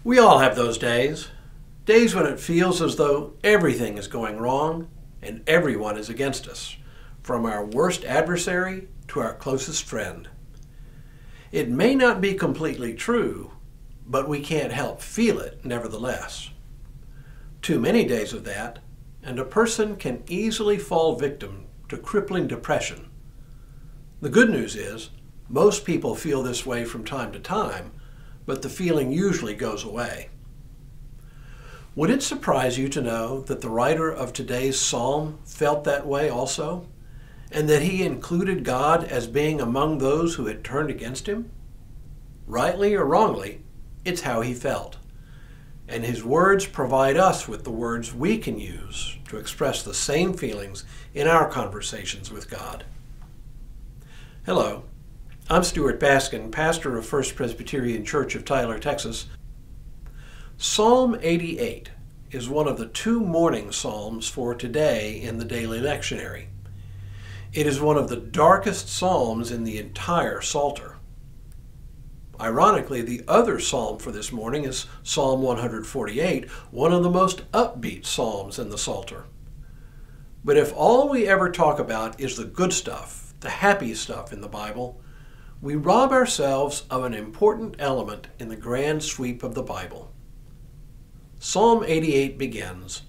We all have those days. Days when it feels as though everything is going wrong and everyone is against us, from our worst adversary to our closest friend. It may not be completely true, but we can't help feel it nevertheless. Too many days of that, and a person can easily fall victim to crippling depression. The good news is, most people feel this way from time to time, but the feeling usually goes away. Would it surprise you to know that the writer of today's psalm felt that way also, and that he included God as being among those who had turned against him? Rightly or wrongly, it's how he felt. And his words provide us with the words we can use to express the same feelings in our conversations with God. Hello, I'm Stuart Baskin, pastor of First Presbyterian Church of Tyler, Texas. Psalm 88 is one of the two morning psalms for today in the daily lectionary. It is one of the darkest psalms in the entire Psalter. Ironically, the other psalm for this morning is Psalm 148, one of the most upbeat psalms in the Psalter. But if all we ever talk about is the good stuff, the happy stuff in the Bible, we rob ourselves of an important element in the grand sweep of the Bible. Psalm 88 begins,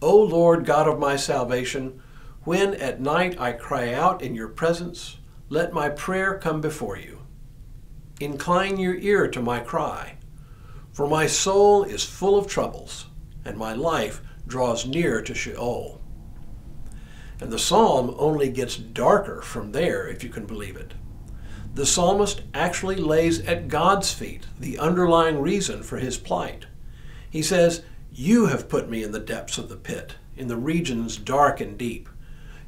"O Lord God of my salvation, when at night I cry out in your presence, let my prayer come before you. Incline your ear to my cry, for my soul is full of troubles, and my life draws near to Sheol." And the psalm only gets darker from there, if you can believe it. The psalmist actually lays at God's feet the underlying reason for his plight. He says, "You have put me in the depths of the pit, in the regions dark and deep.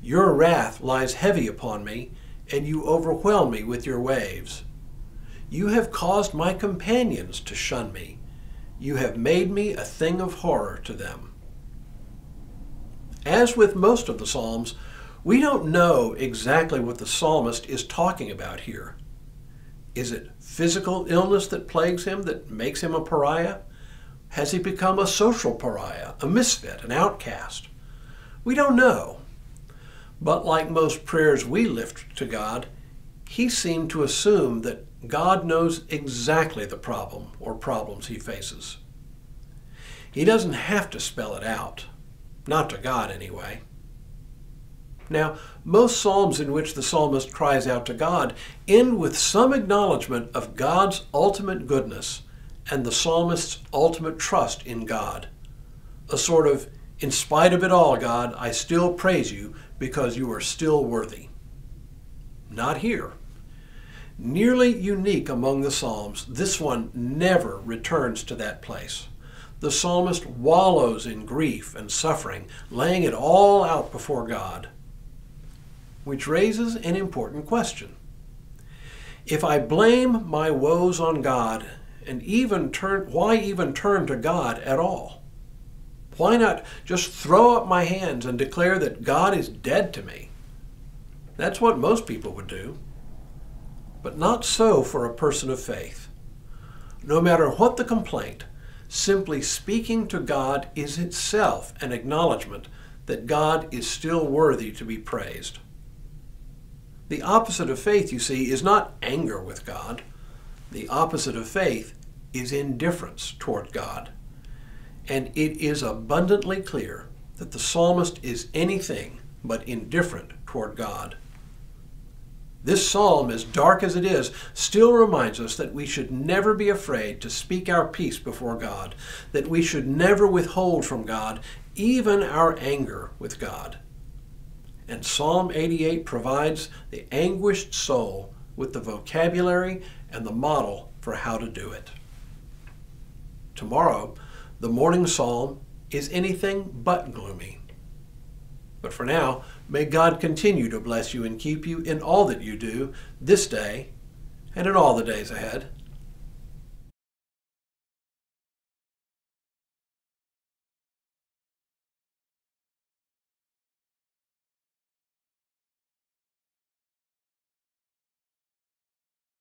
Your wrath lies heavy upon me, and you overwhelm me with your waves. You have caused my companions to shun me. You have made me a thing of horror to them." As with most of the Psalms, we don't know exactly what the psalmist is talking about here. Is it physical illness that plagues him, that makes him a pariah? Has he become a social pariah, a misfit, an outcast? We don't know. But like most prayers we lift to God, he seemed to assume that God knows exactly the problem or problems he faces. He doesn't have to spell it out. Not to God, anyway. Now, most psalms in which the psalmist cries out to God end with some acknowledgement of God's ultimate goodness and the psalmist's ultimate trust in God. A sort of, "In spite of it all, God, I still praise you because you are still worthy." Not here. Nearly unique among the psalms, this one never returns to that place. The psalmist wallows in grief and suffering, laying it all out before God. Which raises an important question. If I blame my woes on God, and why even turn to God at all? Why not just throw up my hands and declare that God is dead to me? That's what most people would do. But not so for a person of faith. No matter what the complaint, simply speaking to God is itself an acknowledgement that God is still worthy to be praised. The opposite of faith, you see, is not anger with God. The opposite of faith is indifference toward God. And it is abundantly clear that the psalmist is anything but indifferent toward God. This psalm, as dark as it is, still reminds us that we should never be afraid to speak our peace before God, that we should never withhold from God even our anger with God. And Psalm 88 provides the anguished soul with the vocabulary and the model for how to do it. Tomorrow, the morning psalm is anything but gloomy. But for now, may God continue to bless you and keep you in all that you do this day and in all the days ahead.